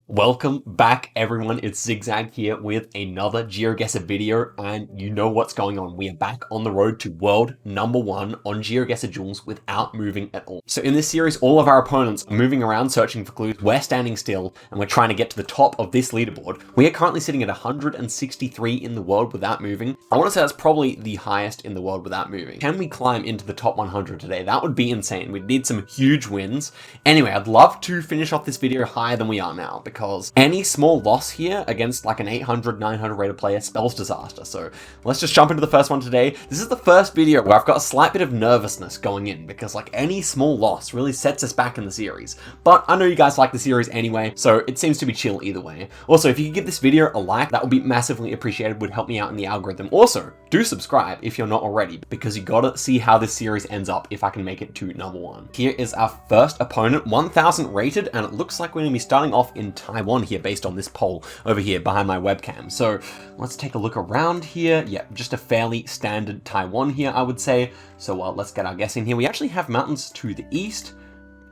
Welcome back, everyone. It's Zigzag here with another Geoguessr video, and you know what's going on. We are back on the road to world #1 on Geoguessr duels without moving at all. So in this series, all of our opponents are moving around searching for clues. We're standing still, and we're trying to get to the top of this leaderboard. We are currently sitting at 163 in the world without moving. I want to say that's probably the highest in the world without moving. Can we climb into the top 100 today? That would be insane. We'd need some huge wins. Anyway, I'd love to finish off this video higher than we are now, because any small loss here against like an 800, 900 rated player spells disaster. So let's just jump into the first one today. This is the first video where I've got a slight bit of nervousness going in, because like any small loss really sets us back in the series. But I know you guys like the series anyway, so it seems to be chill either way. Also, if you could give this video a like, that would be massively appreciated, would help me out in the algorithm. Also, do subscribe if you're not already, because you gotta see how this series ends up if I can make it to #1. Here is our first opponent, 1000 rated, and it looks like we're gonna be starting off in Taiwan here based on this poll over here behind my webcam. So let's take a look around here. Yeah, just a fairly standard Taiwan here, I would say. So let's get our guess in here. We actually have mountains to the east,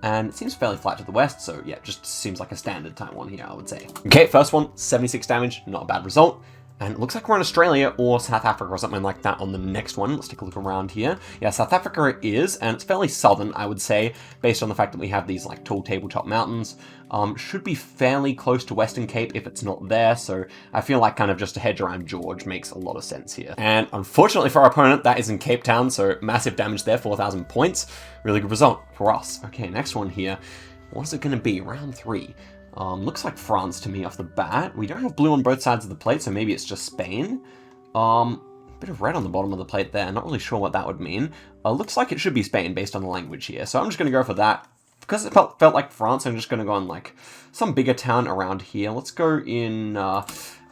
and it seems fairly flat to the west, so yeah, just seems like a standard Taiwan here, I would say. Okay, first one, 76 damage, not a bad result. And it looks like we're in Australia or South Africa or something like that on the next one. Let's take a look around here. Yeah, South Africa it is, and it's fairly southern, I would say, based on the fact that we have these like tall tabletop mountains. Should be fairly close to Western Cape if it's not there, so I feel like kind of just a hedge around George makes a lot of sense here. And unfortunately for our opponent, that is in Cape Town, so massive damage there, 4,000 points. Really good result for us. Okay, next one here. What's it going to be? Round 3. Looks like France to me off the bat. We don't have blue on both sides of the plate, so maybe it's just Spain. Bit of red on the bottom of the plate there. Not really sure what that would mean. Looks like it should be Spain based on the language here, so I'm just going to go for that. Because it felt like France, I'm just going to go on like some bigger town around here. Let's go in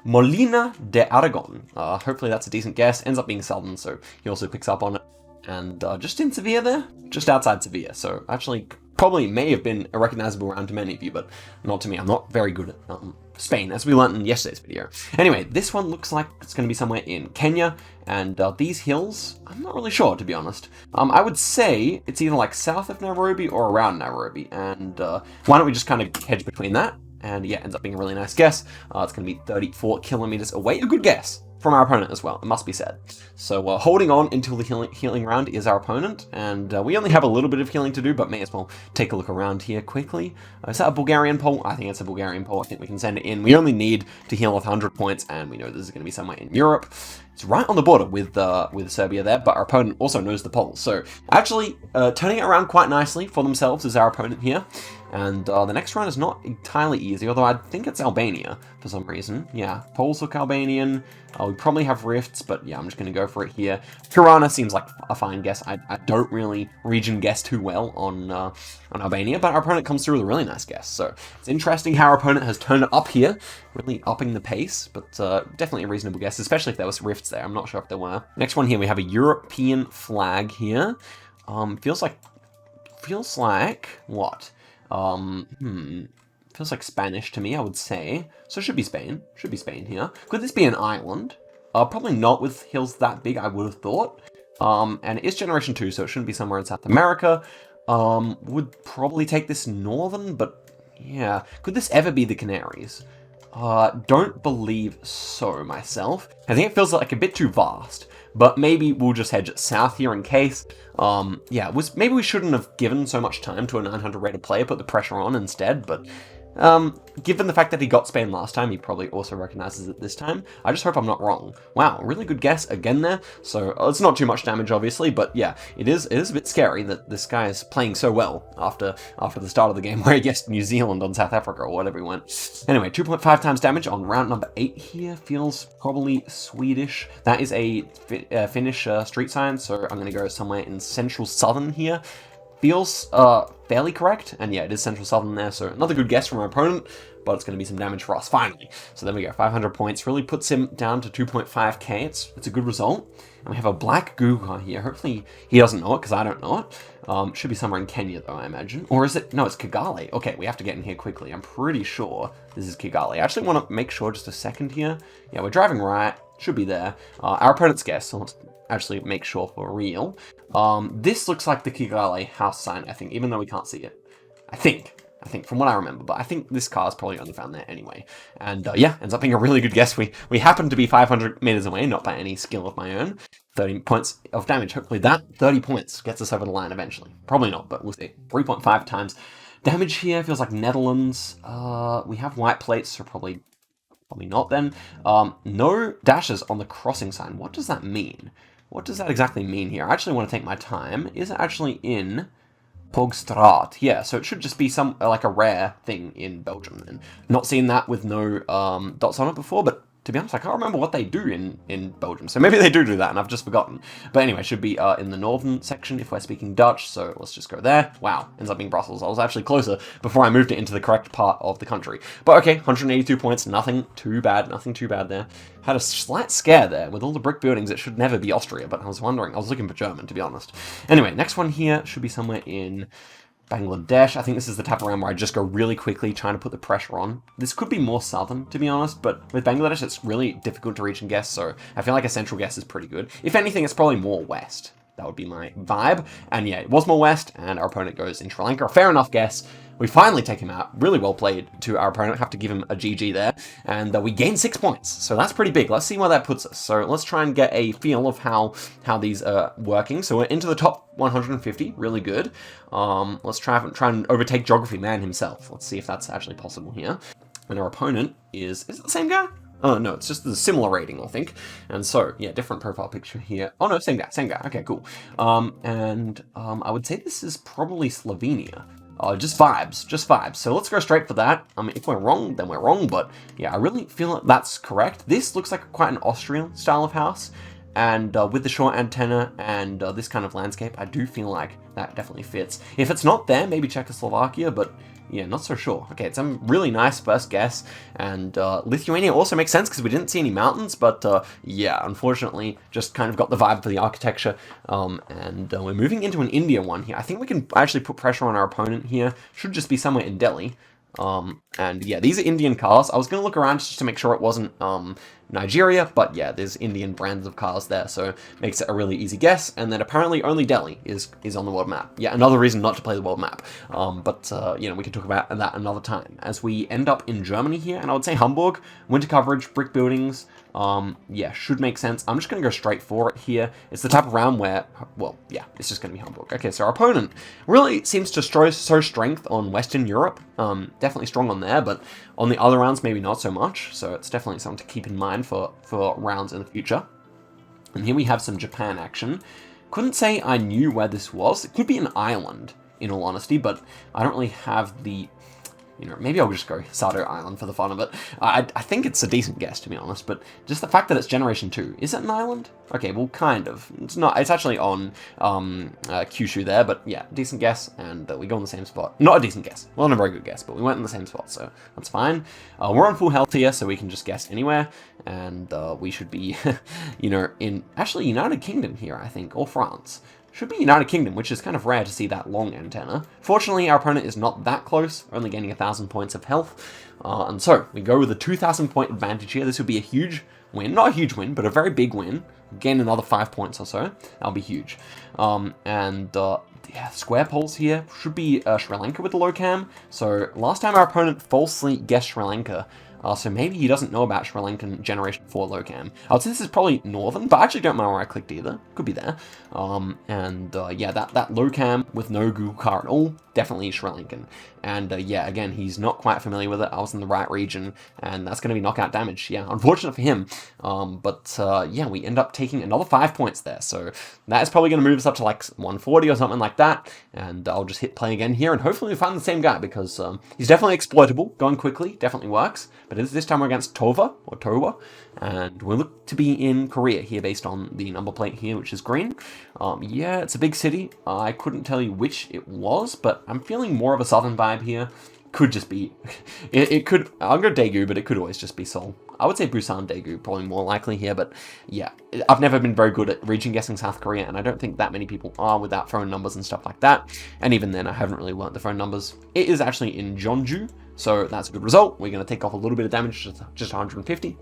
Molina de Aragon. Hopefully that's a decent guess. Ends up being southern, so he also picks up on it. And just in Sevilla there? Just outside Sevilla, so actually probably may have been a recognizable round to many of you, but not to me. I'm not very good at Spain, as we learned in yesterday's video. Anyway, this one looks like it's going to be somewhere in Kenya, and these hills, I'm not really sure, to be honest. I would say it's either like south of Nairobi or around Nairobi, and why don't we just kind of hedge between that? And yeah, ends up being a really nice guess. It's going to be 34 kilometers away. A good guess from our opponent as well, it must be said. So holding on until the healing round is our opponent, and we only have a little bit of healing to do, but may as well take a look around here quickly. Is that a Bulgarian poll? I think it's a Bulgarian poll. I think we can send it in. We only need to heal with 100 points, and we know this is going to be somewhere in Europe. It's right on the border with Serbia there, but our opponent also knows the polls. So actually turning it around quite nicely for themselves is our opponent here. And the next round is not entirely easy, although I think it's Albania for some reason. Yeah, Poles look Albanian. We probably have rifts, but yeah, I'm just going to go for it here. Tirana seems like a fine guess. I don't really region guess too well on Albania, but our opponent comes through with a really nice guess. So it's interesting how our opponent has turned it up here, really upping the pace, but definitely a reasonable guess, especially if there was rifts there. I'm not sure if there were. Next one here, we have a European flag here. Feels like what? Feels like Spanish to me, I would say. So it should be Spain. Should be Spain here. Could this be an island? Probably not with hills that big, I would have thought. And it is Generation 2, so it shouldn't be somewhere in South America. Would probably take this northern, but yeah. Could this ever be the Canaries? Don't believe so myself. I think it feels like a bit too vast. But maybe we'll just hedge it south here in case. Yeah, maybe we shouldn't have given so much time to a 900 rated player, put the pressure on instead, but given the fact that he got Spain last time, he probably also recognizes it this time. I just hope I'm not wrong. Wow, really good guess again there. So it's not too much damage, obviously, but yeah, it is a bit scary that this guy is playing so well after the start of the game where he guessed New Zealand on South Africa or whatever he went. Anyway, 2.5 times damage on round number 8 here. Feels probably Swedish. That is a Finnish street sign, so I'm going to go somewhere in central southern here. Feels fairly correct, and yeah, it is central southern there, so another good guess from our opponent, but it's going to be some damage for us, finally. So there we go, 500 points, really puts him down to 2.5k, it's a good result. And we have a black Guga here, hopefully he doesn't know it, because I don't know it. Should be somewhere in Kenya, though, I imagine. Or is it? No, it's Kigali. Okay, we have to get in here quickly. I'm pretty sure this is Kigali. I actually want to make sure just a second here. Yeah, we're driving right, should be there. Our opponent's guess, so let's actually make sure for real. This looks like the Kigali house sign, I think, even though we can't see it. I think. I think, from what I remember. But I think this car is probably only found there anyway. And yeah, ends up being a really good guess. We happen to be 500 meters away, not by any skill of my own. 30 points of damage. Hopefully that 30 points gets us over the line eventually. Probably not, but we'll see. 3.5 times damage here. Feels like Netherlands. We have white plates, so probably not then. No dashes on the crossing sign. What does that mean? What does that exactly mean here? I actually want to take my time. Is it actually in Pogstraat? Yeah, so it should just be some like a rare thing in Belgium. And not seen that with no dots on it before, but to be honest, I can't remember what they do in Belgium. So maybe they do that, and I've just forgotten. But anyway, should be in the northern section if we're speaking Dutch. So let's just go there. Wow, ends up being Brussels. I was actually closer before I moved it into the correct part of the country. But okay, 182 points. Nothing too bad. Nothing too bad there. Had a slight scare there. With all the brick buildings, it should never be Austria. But I was wondering. I was looking for German, to be honest. Anyway, next one here should be somewhere in Bangladesh. I think this is the type of round where I just go really quickly trying to put the pressure on. This could be more southern, to be honest, but with Bangladesh, it's really difficult to reach and guess, so I feel like a central guess is pretty good. If anything, it's probably more west. That would be my vibe. And yeah, it was more west, and our opponent goes in Sri Lanka. A fair enough guess. We finally take him out. Really well played to our opponent. Have to give him a GG there. And we gain 6 points. So that's pretty big. Let's see where that puts us. So let's try and get a feel of how these are working. So we're into the top 150. Really good. Let's try and overtake Geography Man himself. Let's see if that's actually possible here. And our opponent is it the same guy? Oh, no, it's just the similar rating, I think. And so, yeah, different profile picture here. Oh, no, same guy. Okay, cool. I would say this is probably Slovenia. Just vibes. So let's go straight for that. I mean, if we're wrong, then we're wrong. But yeah, I really feel that that's correct. This looks like quite an Austrian style of house. And with the short antenna and this kind of landscape, I do feel like that definitely fits. If it's not there, maybe Czechoslovakia, but yeah, not so sure. Okay, it's a really nice first guess. And Lithuania also makes sense because we didn't see any mountains, but yeah, unfortunately, just kind of got the vibe for the architecture. We're moving into an India one here. I think we can actually put pressure on our opponent here. Should just be somewhere in Delhi. And yeah, these are Indian cars. I was going to look around just to make sure it wasn't Nigeria, but yeah, there's Indian brands of cars there, so makes it a really easy guess. And then apparently only Delhi is on the world map. Yeah, another reason not to play the world map. You know, we can talk about that another time. As we end up in Germany here, and I would say Hamburg, winter coverage, brick buildings. Yeah, should make sense. I'm just going to go straight for it here. It's the type of round where, well, yeah, it's just going to be Hamburg. Okay, so our opponent really seems to show strength on Western Europe. Definitely strong on there, but on the other rounds, maybe not so much. So it's definitely something to keep in mind for rounds in the future. And here we have some Japan action. Couldn't say I knew where this was. It could be an island, in all honesty, but I don't really have the... You know, maybe I'll just go Sado Island for the fun of it. I think it's a decent guess, to be honest, but just the fact that it's Generation 2. Is it an island? Okay, well, kind of. It's not. It's actually on Kyushu there, but yeah, decent guess, and we go in the same spot. Not a decent guess. Well, not a very good guess, but we went in the same spot, so that's fine. We're on full health here, so we can just guess anywhere, and we should be, you know, in actually United Kingdom here, I think, or France. Should be United Kingdom, which is kind of rare to see that long antenna. Fortunately, our opponent is not that close, only gaining 1,000 points of health. And so, we go with a 2,000 point advantage here. This would be a huge win. Not a huge win, but a very big win. Gain another 5 points or so. That'll be huge. Yeah, square poles here. Should be Sri Lanka with the low cam. So, last time our opponent falsely guessed Sri Lanka. So maybe he doesn't know about Sri Lankan Generation 4 low cam. I would say this is probably northern, but I actually don't mind where I clicked either. Could be there. Yeah, that low cam with no Google car at all, definitely Sri Lankan. And yeah, again, he's not quite familiar with it. I was in the right region, and that's going to be knockout damage. Yeah, unfortunate for him. Yeah, we end up taking another 5 points there. So that is probably going to move us up to like 140 or something like that. And I'll just hit play again here, and hopefully we find the same guy, because he's definitely exploitable. Going quickly definitely works. But this time we're against Tova, or Towa, and we look to be in Korea here based on the number plate here, which is green. Yeah, it's a big city. I couldn't tell you which it was, but I'm feeling more of a southern vibe here. Could just be, it could, I'll go Daegu, but it could always just be Seoul. I would say Busan, Daegu, probably more likely here, but yeah, I've never been very good at region guessing South Korea, and I don't think that many people are without phone numbers and stuff like that. And even then, I haven't really learnt the phone numbers. It is actually in Jeonju, so that's a good result. We're going to take off a little bit of damage, just 150.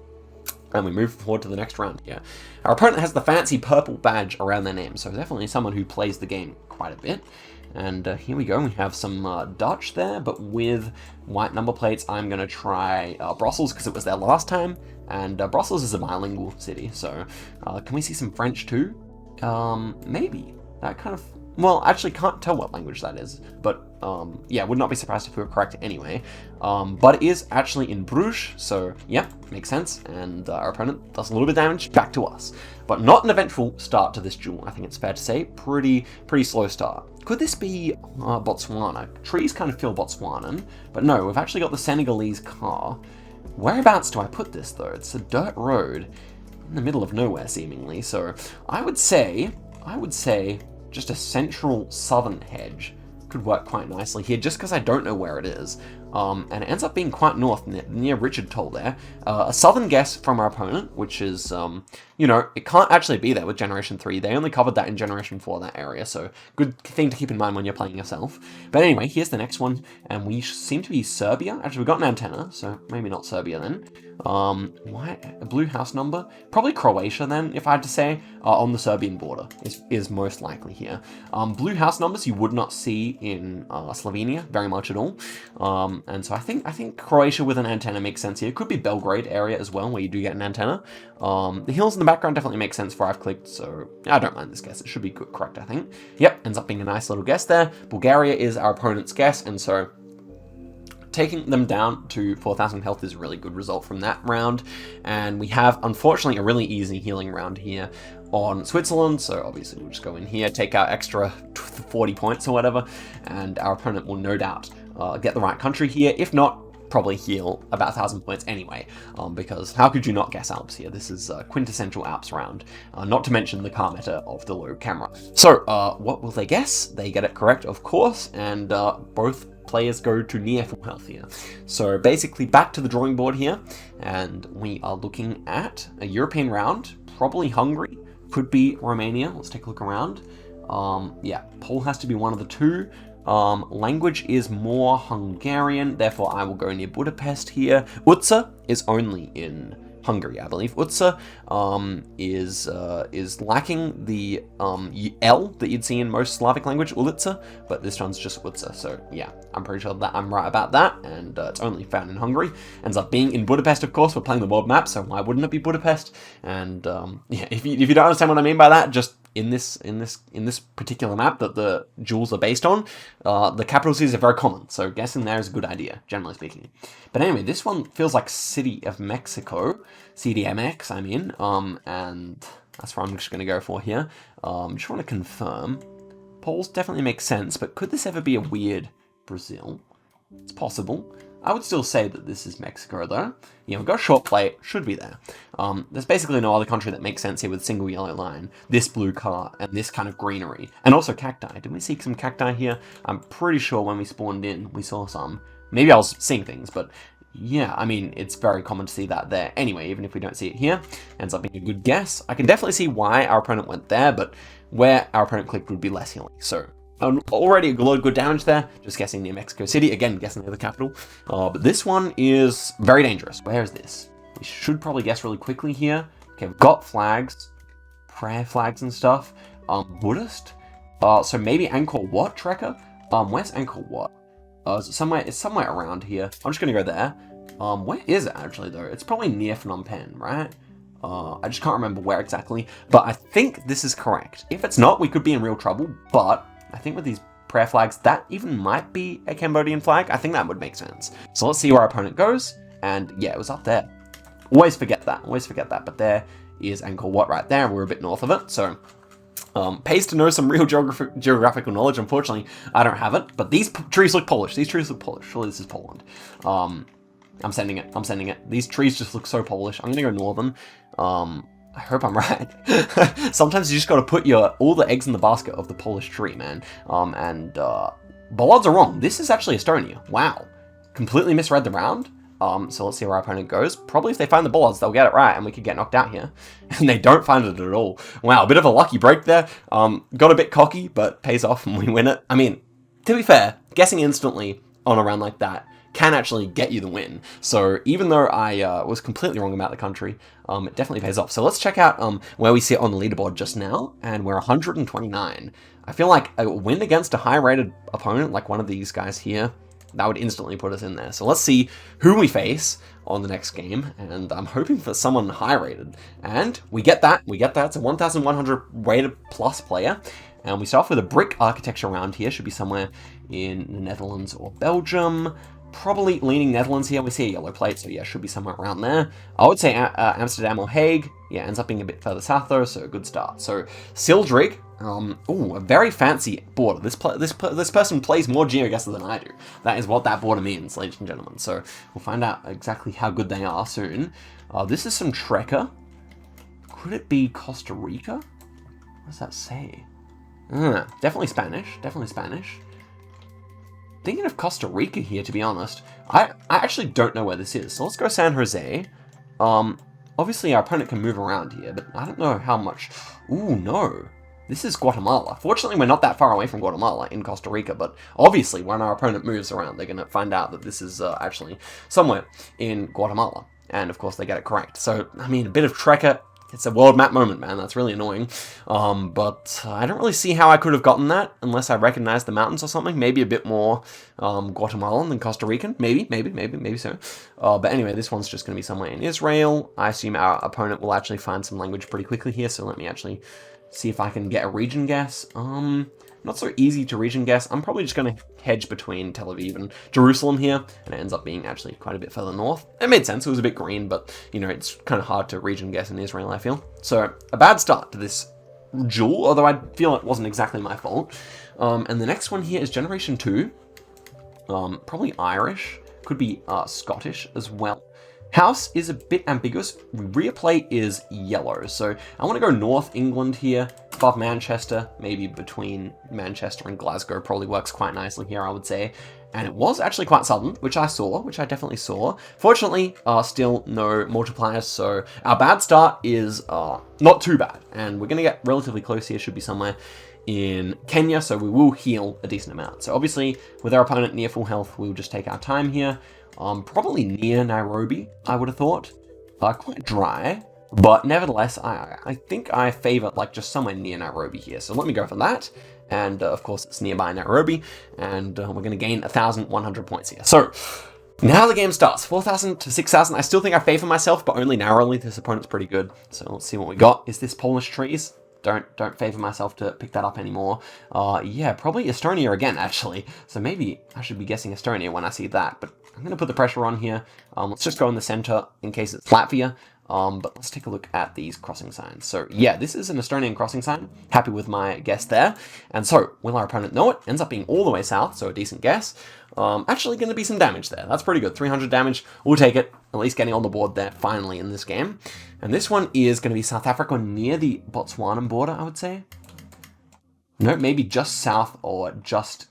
And we move forward to the next round here. Our opponent has the fancy purple badge around their name, so definitely someone who plays the game quite a bit. And here we go, we have some Dutch there, but with white number plates. I'm going to try Brussels because it was there last time, and Brussels is a bilingual city, so can we see some French too? Maybe. That kind of... Well, actually can't tell what language that is, but yeah, would not be surprised if we were correct anyway. But it is actually in Bruges, so yeah, makes sense, and our opponent does a little bit of damage back to us. But not an eventful start to this duel, I think it's fair to say. Pretty slow start. Could this be Botswana? Trees kind of feel Botswanan, but no, we've actually got the Senegalese car. Whereabouts do I put this, though? It's a dirt road in the middle of nowhere, seemingly, so I would say just a central southern hedge could work quite nicely here, just because I don't know where it is. And it ends up being quite north, near Richard Toll there. A southern guess from our opponent, which is, you know, it can't actually be there with Generation 3. They only covered that in Generation 4, that area, so good thing to keep in mind when you're playing yourself. But anyway, here's the next one, and we seem to be Serbia. Actually, we've got an antenna, so maybe not Serbia then. White, a blue house number? Probably Croatia then, if I had to say, on the Serbian border is most likely here. Blue house numbers you would not see in Slovenia very much at all. And so I think Croatia with an antenna makes sense here. It could be Belgrade area as well, where you do get an antenna. The hills in the background definitely make sense for I've clicked, so I don't mind this guess. It should be correct, I think. Yep, ends up being a nice little guess there. Bulgaria is our opponent's guess, and so taking them down to 4,000 health is a really good result from that round. And we have, unfortunately, a really easy healing round here on Switzerland, so obviously we'll just go in here, take our extra 40 points or whatever, and our opponent will no doubt get the right country here. If not, probably heal about 1,000 points anyway, because how could you not guess Alps here? This is a quintessential Alps round, not to mention the car meta of the low camera. So what will they guess? They get it correct, of course, and both players go to near full health here. So basically back to the drawing board here, and we are looking at a European round, probably Hungary, could be Romania. Let's take a look around. Yeah, Pole has to be one of the two. Language is more Hungarian, therefore I will go near Budapest here. Utsa is only in Hungary, I believe. Utsa is lacking the L that you'd see in most Slavic language, Ulica, but this one's just Utsa, so yeah, I'm pretty sure that I'm right about that, and it's only found in Hungary. Ends up being in Budapest, of course. We're playing the world map, so why wouldn't it be Budapest? And yeah, if you don't understand what I mean by that, just in this particular map that the duels are based on, the capital cities are very common, so guessing there is a good idea, generally speaking. But anyway, this one feels like City of Mexico, CDMX, I mean, and that's what I'm just going to go for here. Just want to confirm. Polls definitely make sense, but could this ever be a weird Brazil? It's possible. I would still say that this is Mexico, though. Yeah, we've got a short plate, should be there. There's basically no other country that makes sense here with single yellow line, this blue car, and this kind of greenery. And also cacti. Did we see some cacti here? I'm pretty sure when we spawned in, we saw some. Maybe I was seeing things, but yeah, I mean, it's very common to see that there. Anyway, even if we don't see it here, ends up being a good guess. I can definitely see why our opponent went there, but where our opponent clicked would be less healing, so... already a lot of good damage there, just guessing near Mexico City, again, guessing near the capital. But this one is very dangerous. Where is this? We should probably guess really quickly here. Okay, we've got flags, prayer flags and stuff. Buddhist? So maybe Angkor Wat, Trekker? Where's Angkor Wat? Is it somewhere? It's somewhere around here. I'm just gonna go there. Where is it actually though? It's probably near Phnom Penh, right? I just can't remember where exactly, but I think this is correct. If it's not, we could be in real trouble, but I think with these prayer flags, that even might be a Cambodian flag. I think that would make sense. So let's see where our opponent goes. And yeah, it was up there. Always forget that, but there is Angkor Wat right there, and we're a bit north of it. So pays to know some real geographical knowledge. Unfortunately, I don't have it, but these trees look Polish. Surely this is Poland. I'm sending it. These trees just look so Polish. I'm gonna go northern. I hope I'm right. Sometimes you just gotta put all the eggs in the basket of the Polish tree, man. Bollards are wrong. This is actually Estonia. Wow. Completely misread the round. So let's see where our opponent goes. Probably if they find the bollards, they'll get it right, and we could get knocked out here. And they don't find it at all. Wow, a bit of a lucky break there. Got a bit cocky, but pays off and we win it. I mean, to be fair, guessing instantly on a round like that can actually get you the win. So even though I was completely wrong about the country, it definitely pays off. So let's check out where we sit on the leaderboard just now, and we're 129. I feel like a win against a high-rated opponent, like one of these guys here, that would instantly put us in there. So let's see who we face on the next game, and I'm hoping for someone high-rated. And we get that. It's a 1,100 rated plus player. And we start off with a brick architecture around here. Should be somewhere in the Netherlands or Belgium. Probably leaning Netherlands here. We see a yellow plate, so yeah, should be somewhere around there. I would say Amsterdam or Hague. Yeah, ends up being a bit further south though, so a good start. So Sildrig, a very fancy border. This person plays more Geoguessr than I do. That is what that border means, ladies and gentlemen. So we'll find out exactly how good they are soon. This is some Trekker. Could it be Costa Rica? What does that say? Definitely Spanish. Definitely Spanish. Thinking of Costa Rica here, to be honest. I actually don't know where this is. So let's go San Jose. Obviously our opponent can move around here, but I don't know how much. Ooh, no. This is Guatemala. Fortunately, we're not that far away from Guatemala in Costa Rica, but obviously when our opponent moves around, they're going to find out that this is actually somewhere in Guatemala. And of course, they get it correct. So, I mean, a bit of Trekker. It's a world map moment, man. That's really annoying. But I don't really see how I could have gotten that unless I recognized the mountains or something. Maybe a bit more Guatemalan than Costa Rican. Maybe so. But anyway, this one's just going to be somewhere in Israel. I assume our opponent will actually find some language pretty quickly here. So let me actually see if I can get a region guess. Not so easy to region guess. I'm probably just going to hedge between Tel Aviv and Jerusalem here, and it ends up being actually quite a bit further north. It made sense. It was a bit green, but, you know, it's kind of hard to region guess in Israel, I feel. So, a bad start to this duel, although I feel it wasn't exactly my fault. And the next one here is Generation 2. Probably Irish. Could be Scottish as well. House is a bit ambiguous. Rear plate is yellow, so I want to go North England here, above Manchester, maybe between Manchester and Glasgow probably works quite nicely here, I would say. And it was actually quite southern, which I definitely saw. Fortunately, still no multipliers, so our bad start is not too bad. And we're going to get relatively close here, should be somewhere in Kenya, so we will heal a decent amount. So obviously, with our opponent near full health, we'll just take our time here. Probably near Nairobi, I would have thought. Quite dry, but nevertheless, I think I favor like just somewhere near Nairobi here. So let me go for that. And of course, it's nearby Nairobi, and we're going to gain 1,100 points here. So now the game starts. 4,000 to 6,000. I still think I favor myself, but only narrowly. This opponent's pretty good. So let's see what we got. Is this Polish trees? Don't favor myself to pick that up anymore. Yeah, probably Estonia again, actually. So maybe I should be guessing Estonia when I see that, but I'm going to put the pressure on here. Let's just go in the center in case it's Latvia. But let's take a look at these crossing signs. So yeah, this is an Estonian crossing sign. Happy with my guess there. And so, will our opponent know it? Ends up being all the way south, so a decent guess. Actually going to be some damage there. That's pretty good. 300 damage. We'll take it. At least getting on the board there finally in this game. And this one is going to be South Africa near the Botswana border, I would say. No, maybe just south or just...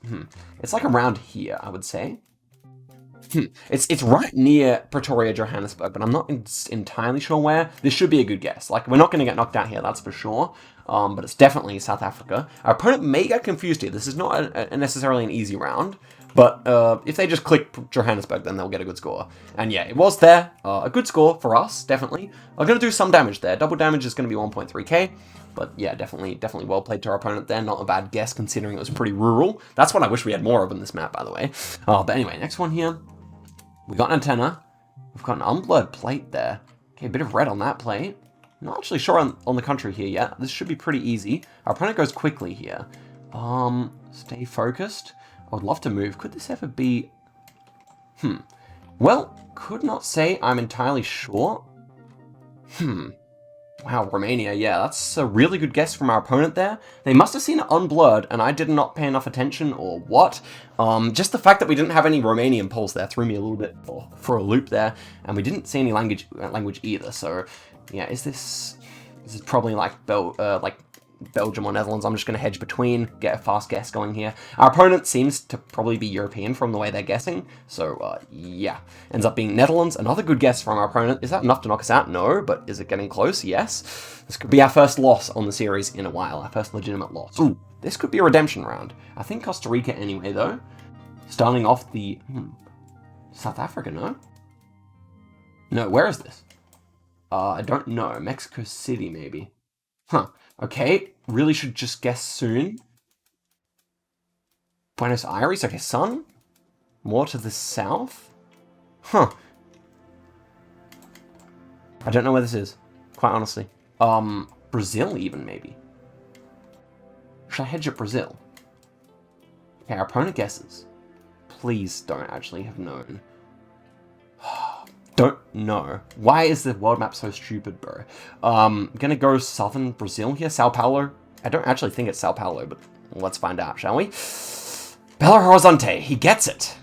It's like around here, I would say. It's right near Pretoria, Johannesburg, but I'm not entirely sure where. This should be a good guess. Like, we're not going to get knocked out here, that's for sure. But it's definitely South Africa. Our opponent may get confused here. This is not necessarily an easy round. But if they just click Johannesburg, then they'll get a good score. And yeah, it was there. A good score for us, definitely. I'm going to do some damage there. Double damage is going to be 1.3k. But yeah, definitely well played to our opponent there. Not a bad guess, considering it was pretty rural. That's what I wish we had more of in this map, by the way. But anyway, next one here. We got an antenna. We've got an unblurred plate there. Okay, a bit of red on that plate. Not actually sure on the country here yet. This should be pretty easy. Our opponent goes quickly here. Stay focused. I would love to move. Could this ever be... Well, could not say I'm entirely sure. Wow, Romania. Yeah, that's a really good guess from our opponent there. They must have seen it unblurred, and I did not pay enough attention, or what. Just the fact that we didn't have any Romanian polls there threw me a little bit for a loop there, and we didn't see any language either. So, yeah, is this probably like Belgium or Netherlands? I'm just going to hedge between, get a fast guess going here. Our opponent seems to probably be European from the way they're guessing, so yeah. Ends up being Netherlands. Another good guess from our opponent. Is that enough to knock us out? No, but is it getting close? Yes. This could be our first loss on the series in a while, our first legitimate loss. Ooh, this could be a redemption round. I think Costa Rica anyway, though. Starting off the... South Africa, no? No, where is this? I don't know. Mexico City, maybe. Huh. Okay, really should just guess soon. Buenos Aires? Okay, sun? More to the south? Huh. I don't know where this is, quite honestly. Brazil even, maybe. Should I hedge at Brazil? Okay, our opponent guesses. Please don't actually have known. Don't know. Why is the world map so stupid, bro? Gonna go southern Brazil here, Sao Paulo. I don't actually think it's Sao Paulo, but let's find out, shall we? Belo Horizonte, he gets it.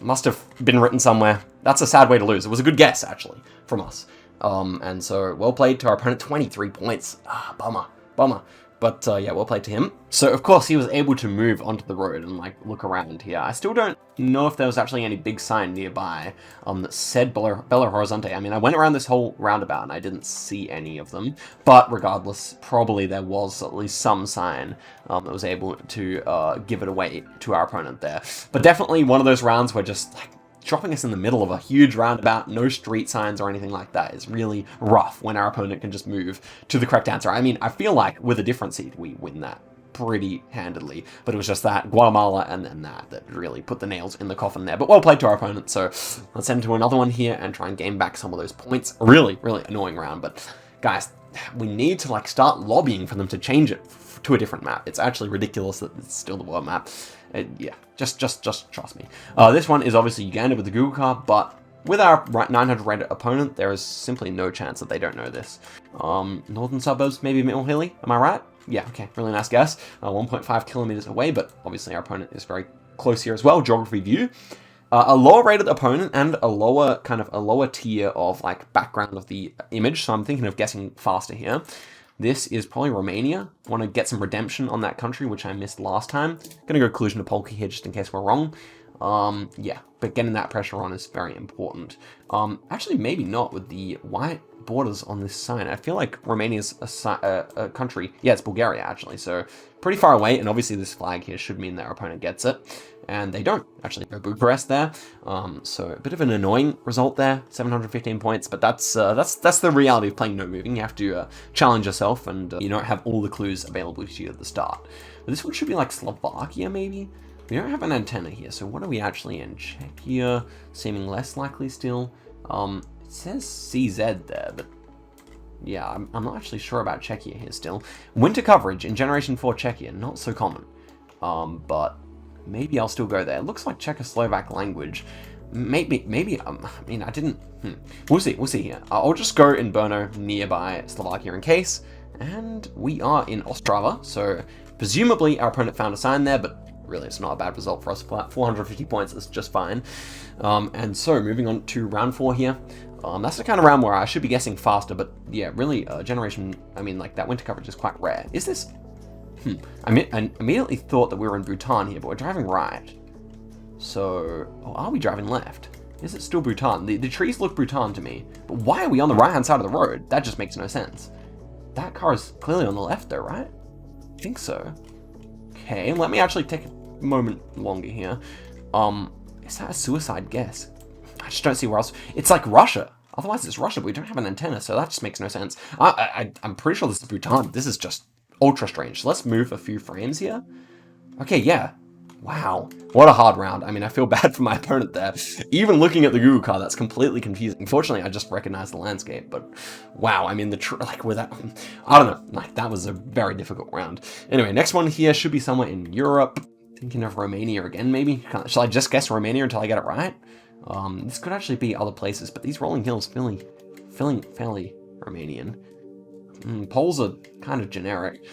Must have been written somewhere. That's a sad way to lose. It was a good guess, actually, from us. And so, well played to our opponent, 23 points. Ah, bummer. But yeah, well played to him. So of course he was able to move onto the road and like look around here. I still don't know if there was actually any big sign nearby that said Belo Horizonte. I mean, I went around this whole roundabout and I didn't see any of them. But regardless, probably there was at least some sign that was able to give it away to our opponent there. But definitely one of those rounds where just like dropping us in the middle of a huge roundabout, no street signs or anything like that is really rough when our opponent can just move to the correct answer. I mean, I feel like with a different seed, we win that pretty handedly, but it was just that Guatemala and then that really put the nails in the coffin there. But well played to our opponent, so let's head into another one here and try and gain back some of those points. Really annoying round, but guys, we need to like start lobbying for them to change it to a different map. It's actually ridiculous that it's still the world map. Yeah, just trust me. This one is obviously Uganda with the Google car, but with our 900 rated opponent, there is simply no chance that they don't know this. Northern suburbs, maybe Middle Hilly, am I right? Yeah, okay, really nice guess. 1.5 kilometers away, but obviously our opponent is very close here as well. Geography view. A lower rated opponent and a lower tier of like background of the image, so I'm thinking of guessing faster here. This is probably Romania. Want to get some redemption on that country, which I missed last time. Gonna go collusion to Polka here just in case we're wrong. Yeah, but getting that pressure on is very important. Actually, maybe not with the white borders on this sign. I feel like Romania's a country. Yeah, it's Bulgaria, actually, so pretty far away, and obviously this flag here should mean their opponent gets it. And they don't actually go Bucharest there, so a bit of an annoying result there. 715 points, but that's the reality of playing no moving. You have to challenge yourself, and you don't have all the clues available to you at the start. But this one should be like Slovakia, maybe. We don't have an antenna here, so what are we actually in? Czechia, seeming less likely still. It says CZ there, but yeah, I'm not actually sure about Czechia here still. Winter coverage in Generation 4 Czechia, not so common, but maybe I'll still go there. It looks like Czechoslovak language. Maybe, I mean, I didn't, We'll see here. I'll just go in Brno, nearby Slovakia in case. And we are in Ostrava, so presumably our opponent found a sign there, but really it's not a bad result for us. 450 points is just fine. And so moving on to round 4 here. That's the kind of round where I should be guessing faster, but yeah, really, generation, I mean, like that winter coverage is quite rare. Is this? I immediately thought that we were in Bhutan here, but we're driving right. So, are we driving left? Is it still Bhutan? The trees look Bhutan to me, but why are we on the right-hand side of the road? That just makes no sense. That car is clearly on the left though, right? I think so. Okay, let me actually take a moment longer here. Is that a suicide guess? I just don't see where else. It's like Russia. Otherwise it's Russia, but we don't have an antenna, so that just makes no sense. I'm pretty sure this is Bhutan. This is just ultra strange. Let's move a few frames here. Okay, yeah. Wow. What a hard round. I mean, I feel bad for my opponent there. Even looking at the Google car, that's completely confusing. Fortunately, I just recognized the landscape, but wow. I mean, like with that, I don't know. Like that was a very difficult round. Anyway, next one here should be somewhere in Europe. Thinking of Romania again, maybe. Shall I just guess Romania until I get it right? This could actually be other places, but these rolling hills feeling fairly Romanian. Poles are kind of generic.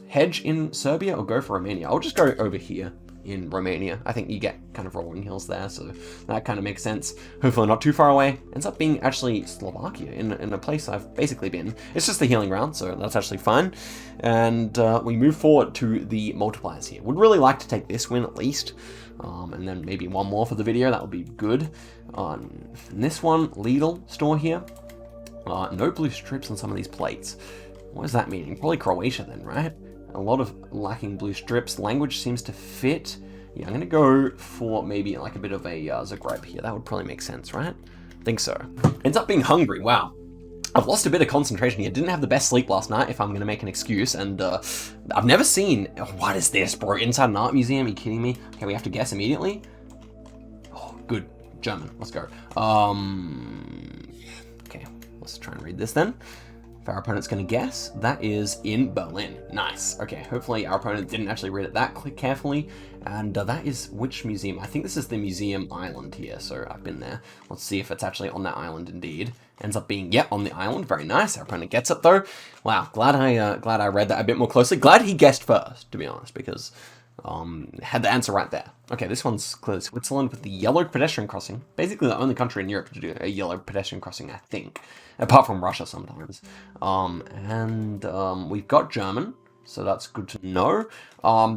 Hedge in Serbia or go for Romania? I'll just go over here in Romania. I think you get kind of rolling hills there, so that kind of makes sense. Hopefully not too far away. Ends up being actually Slovakia in a place I've basically been. It's just the healing round, so that's actually fine. And we move forward to the multipliers here. Would really like to take this win at least. And then maybe one more for the video. That would be good. In this one, Lidl store here. No blue strips on some of these plates. What does that mean? Probably Croatia then, right? A lot of lacking blue strips. Language seems to fit. Yeah, I'm going to go for maybe like a bit of a Zagreb here. That would probably make sense, right? I think so. Ends up being Hungary. Wow. I've lost a bit of concentration here. Didn't have the best sleep last night, if I'm going to make an excuse. And I've never seen... Oh, what is this, bro? Inside an art museum? Are you kidding me? Okay, we have to guess immediately. Oh, good. German. Let's go. Okay, let's try and read this then. If our opponent's going to guess, that is in Berlin. Nice. Okay, hopefully our opponent didn't actually read it that carefully. And that is which museum? I think this is the museum island here, so I've been there. Let's see if it's actually on that island indeed. Ends up being, yep, on the island. Very nice. Our opponent gets it though. Wow, glad I read that a bit more closely. Glad he guessed first, to be honest, because had the answer right there. Okay, this one's clearly Switzerland with the yellow pedestrian crossing. Basically the only country in Europe to do a yellow pedestrian crossing, I think. Apart from Russia sometimes. We've got German, so that's good to know.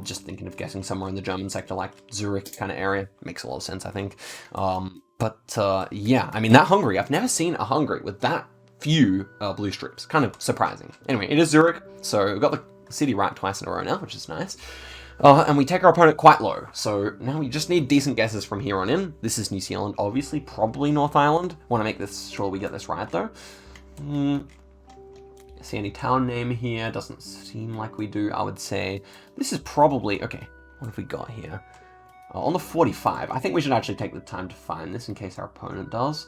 Just thinking of guessing somewhere in the German sector, like Zurich kind of area. Makes a lot of sense, I think. Yeah, I mean, that Hungary, I've never seen a Hungary with that few blue strips. Kind of surprising. Anyway, it is Zurich, so we've got the city right twice in a row now, which is nice. And we take our opponent quite low, so now we just need decent guesses from here on in. This is New Zealand, obviously, probably North Ireland. Want to make this sure we get this right, though. See any town name here? Doesn't seem like we do, I would say. This is probably... Okay, what have we got here? On the 45, I think we should actually take the time to find this in case our opponent does.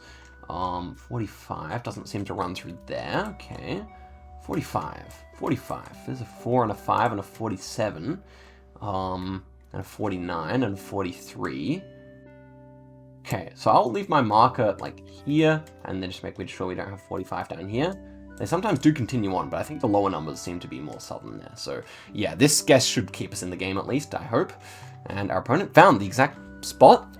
45 doesn't seem to run through there. Okay, 45. There's a 4 and a 5 and a 47. And a 49 and 43. Okay, so I'll leave my marker like here, and then just make sure we don't have 45 down here. They sometimes do continue on, but I think the lower numbers seem to be more southern there. So yeah, this guess should keep us in the game at least, I hope. And our opponent found the exact spot.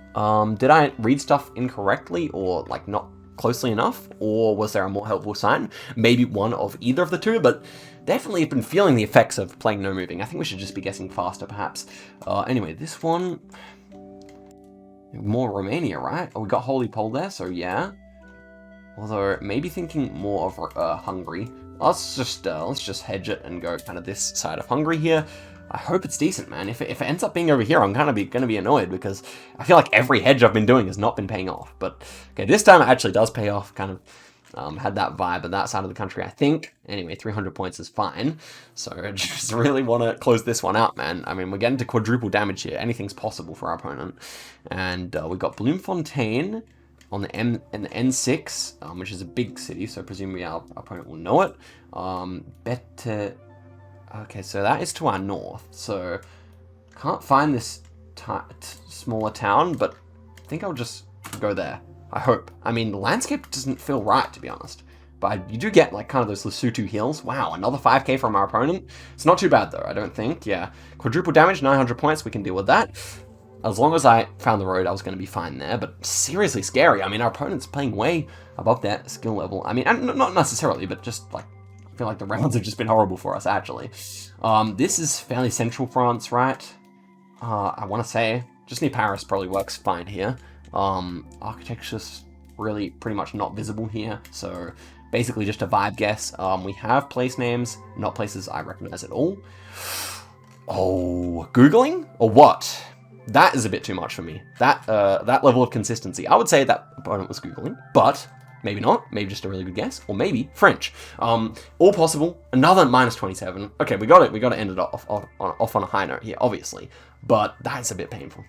Did I read stuff incorrectly or like not closely enough? Or was there a more helpful sign? Maybe one of either of the two, but definitely have been feeling the effects of playing no moving. I think we should just be guessing faster, perhaps. Anyway, this one... More Romania, right? Oh, we got Holy Pole there, so yeah. Although, maybe thinking more of Hungary. Let's just hedge it and go kind of this side of Hungary here. I hope it's decent, man. If it ends up being over here, I'm gonna be annoyed because I feel like every hedge I've been doing has not been paying off. But okay, this time it actually does pay off. Kind of had that vibe of that side of the country, I think. Anyway, 300 points is fine. So I just really want to close this one out, man. I mean, we're getting to quadruple damage here. Anything's possible for our opponent. And we got Bloemfontein on the N6, which is a big city, so presumably our opponent will know it. Okay, so that is to our north. So can't find this smaller town, but I think I'll just go there. I hope. I mean, the landscape doesn't feel right, to be honest. But you do get, like, kind of those Lesotho hills. Wow, another 5k from our opponent. It's not too bad, though, I don't think. Yeah, quadruple damage, 900 points. We can deal with that. As long as I found the road, I was going to be fine there. But seriously scary. I mean, our opponent's playing way above that skill level. I mean, not necessarily, but just, like, I feel like the rounds have just been horrible for us, actually. This is fairly central France, right? I want to say. Just near Paris probably works fine here. Architecture's really pretty much not visible here, so basically just a vibe guess. We have place names, not places I recognize at all. Oh, Googling? Or what? That is a bit too much for me. That level of consistency. I would say that opponent was Googling, but maybe not. Maybe just a really good guess, or maybe French. All possible. Another minus 27. Okay, we got to end it off on a high note here, obviously. But that's a bit painful.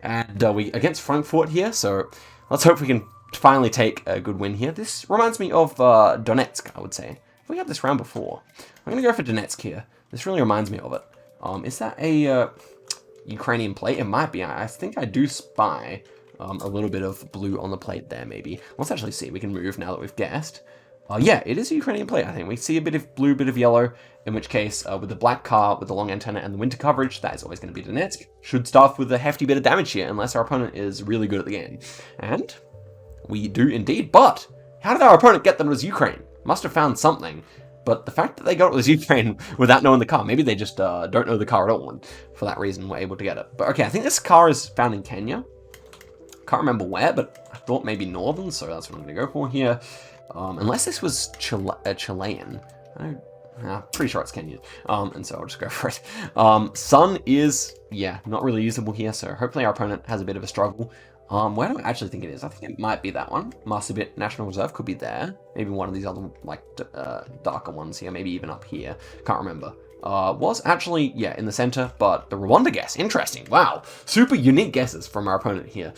And we against Frankfurt here, so let's hope we can finally take a good win here. This reminds me of Donetsk, I would say. Have we had this round before? I'm going to go for Donetsk here. This really reminds me of it. Is that a Ukrainian plate? It might be. I think I do spy a little bit of blue on the plate there, maybe. Let's actually see. We can move now that we've guessed. Yeah, it is a Ukrainian plate, I think. We see a bit of blue, bit of yellow, in which case, with the black car, with the long antenna and the winter coverage, that is always going to be Donetsk. Should start with a hefty bit of damage here, unless our opponent is really good at the game. And we do indeed, but how did our opponent get that it was Ukraine? Must have found something. But the fact that they got it was Ukraine without knowing the car, maybe they just don't know the car at all, and for that reason were able to get it. But okay, I think this car is found in Kenya. Can't remember where, but I thought maybe northern, so that's what I'm going to go for here. Unless this was Chilean. Pretty sure it's Kenyan. And so I'll just go for it. Sun is, yeah, not really usable here, so hopefully our opponent has a bit of a struggle. Where do I actually think it is? I think it might be that one. Masterbit National Reserve could be there. Maybe one of these other, like, darker ones here. Maybe even up here. Can't remember. Was actually, yeah, in the center, but the Rwanda guess. Interesting. Wow. Super unique guesses from our opponent here.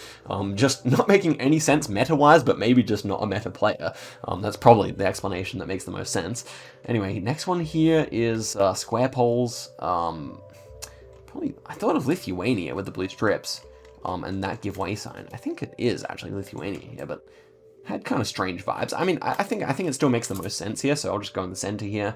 Just not making any sense meta-wise, but maybe just not a meta player. That's probably the explanation that makes the most sense. Anyway, next one here is square poles. Probably, I thought of Lithuania with the blue strips. And that giveaway sign. I think it is actually Lithuania here, but had kind of strange vibes. I mean, I think it still makes the most sense here, so I'll just go in the center here.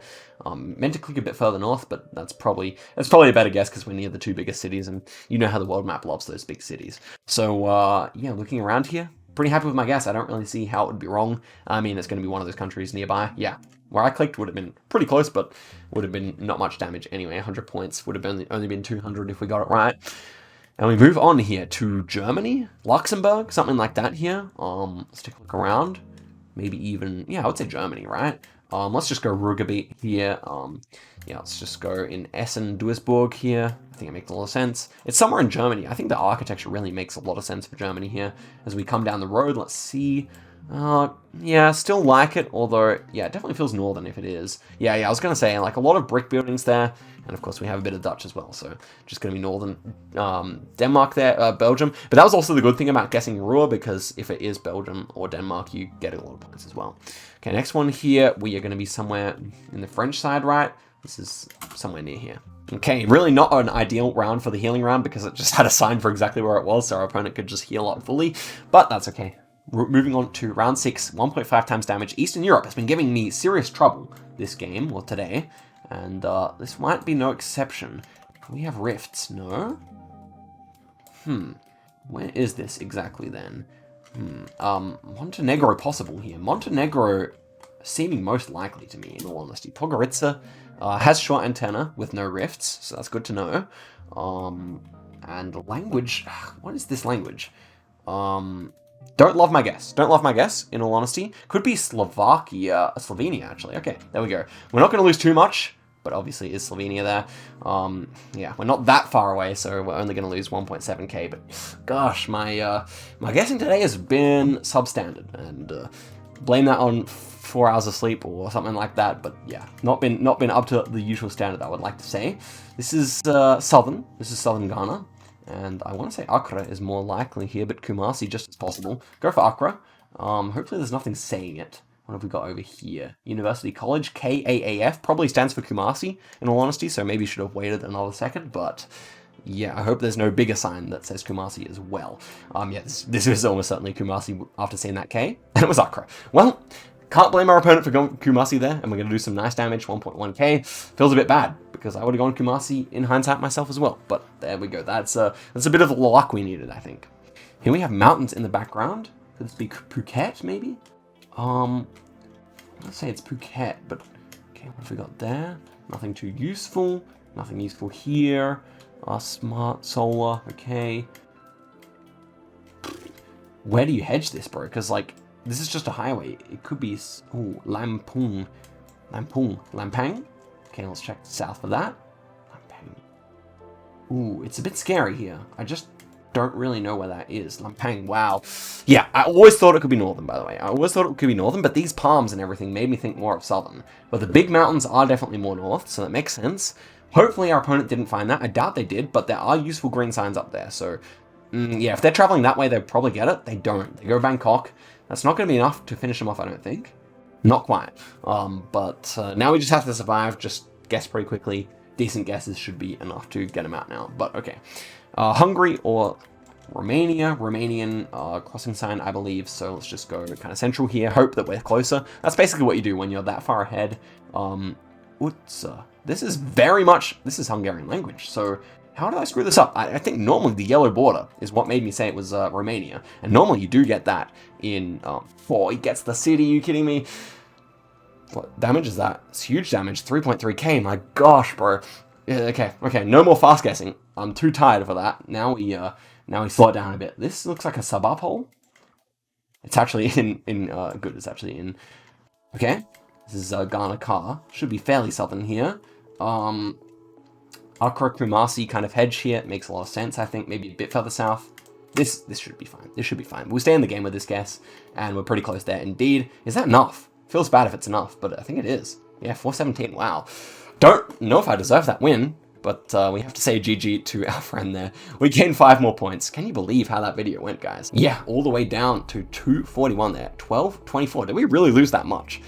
Meant to click a bit further north, but that's probably a better guess because we're near the two biggest cities, and you know how the world map loves those big cities. So yeah, looking around here, pretty happy with my guess. I don't really see how it would be wrong. I mean, it's going to be one of those countries nearby. Yeah, where I clicked would have been pretty close, but would have been not much damage anyway. 100 points would have only been 200 if we got it right. And we move on here to Germany, Luxembourg, something like that here. Let's take a look around. Maybe even, yeah, I would say Germany, right? Let's just go Ruhrgebiet here. Yeah, let's just go in Essen-Duisburg here. I think it makes a lot of sense. It's somewhere in Germany. I think the architecture really makes a lot of sense for Germany here. As we come down the road, let's see. Yeah, still like it, although, yeah, it definitely feels northern if it is. Yeah, I was going to say, like, a lot of brick buildings there, and of course we have a bit of Dutch as well, so just going to be northern Denmark there, Belgium. But that was also the good thing about guessing Ruhr, because if it is Belgium or Denmark, you get a lot of points as well. Okay, next one here, we are going to be somewhere in the French side, right? This is somewhere near here. Okay, really not an ideal round for the healing round, because it just had a sign for exactly where it was, so our opponent could just heal up fully, but that's okay. Moving on to round 6, 1.5 times damage. Eastern Europe has been giving me serious trouble this game, or today, and this might be no exception. Do we have rifts? No? Where is this exactly then? Montenegro possible here. Montenegro seeming most likely to me, in all honesty. Podgorica has short antenna with no rifts, so that's good to know. And language, what is this language? Don't love my guess, in all honesty. Could be Slovenia, actually. Okay, there we go. We're not going to lose too much, but obviously it is Slovenia there. Yeah, we're not that far away, so we're only going to lose 1.7k, but gosh, my guessing today has been substandard, and blame that on 4 hours of sleep or something like that, but yeah, not been up to the usual standard, I would like to say. This is southern Ghana. And I want to say Accra is more likely here, but Kumasi just as possible. Go for Accra. Hopefully there's nothing saying it. What have we got over here? University College, KAAF, probably stands for Kumasi, in all honesty, so maybe should have waited another second, but yeah, I hope there's no bigger sign that says Kumasi as well. Yeah, this is almost certainly Kumasi after seeing that K, and it was Accra. Well, can't blame our opponent for going Kumasi there, and we're going to do some nice damage, 1.1k. Feels a bit bad, because I would have gone Kumasi in hindsight myself as well, but there we go. That's a bit of the luck we needed, I think. Here we have mountains in the background. Could this be Phuket, maybe? Let's say it's Phuket, but okay, what have we got there? Nothing too useful. Nothing useful here. Smart solar, okay. Where do you hedge this, bro? Because, like, this is just a highway. It could be, ooh, Lampang. Okay, let's check south for that. Lampang. Ooh, it's a bit scary here. I just don't really know where that is. Lampang, wow. Yeah, I always thought it could be northern, by the way. I always thought it could be northern, but these palms and everything made me think more of southern. But the big mountains are definitely more north, so that makes sense. Hopefully our opponent didn't find that. I doubt they did, but there are useful green signs up there, so yeah, if they're traveling that way, they'll probably get it. They don't. They go Bangkok. That's not going to be enough to finish them off, I don't think. Not quite. But now we just have to survive, just guess pretty quickly. Decent guesses should be enough to get them out now, but okay. Hungary or Romania. Romanian crossing sign, I believe, so let's just go kind of central here. Hope that we're closer. That's basically what you do when you're that far ahead. Utsa. This is Hungarian language, so how did I screw this up? I think normally the yellow border is what made me say it was Romania. And normally you do get that in... oh, he gets the city, are you kidding me? What damage is that? It's huge damage, 3.3k, my gosh, bro. Yeah, okay, no more fast guessing. I'm too tired for that. Now we slow it down a bit. This looks like a suburb hole. It's actually in good, it's actually in... Okay. This is Ghana Car. Should be fairly southern here. Accra Kumasi kind of hedge here. It makes a lot of sense, I think. Maybe a bit further south. This should be fine. This should be fine. We'll stay in the game with this guess, and we're pretty close there indeed. Is that enough? Feels bad if it's enough, but I think it is. Yeah, 417. Wow. Don't know if I deserve that win, but we have to say GG to our friend there. We gained 5 more points. Can you believe how that video went, guys? Yeah, all the way down to 241 there. 12-24. Did we really lose that much?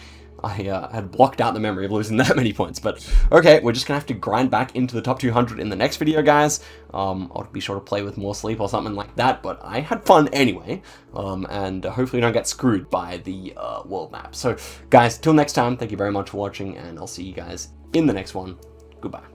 I had blocked out the memory of losing that many points, but okay, we're just gonna have to grind back into the top 200 in the next video, guys. I'll be sure to play with more sleep or something like that, but I had fun anyway, and hopefully don't get screwed by the world map. So, guys, till next time, thank you very much for watching, and I'll see you guys in the next one. Goodbye.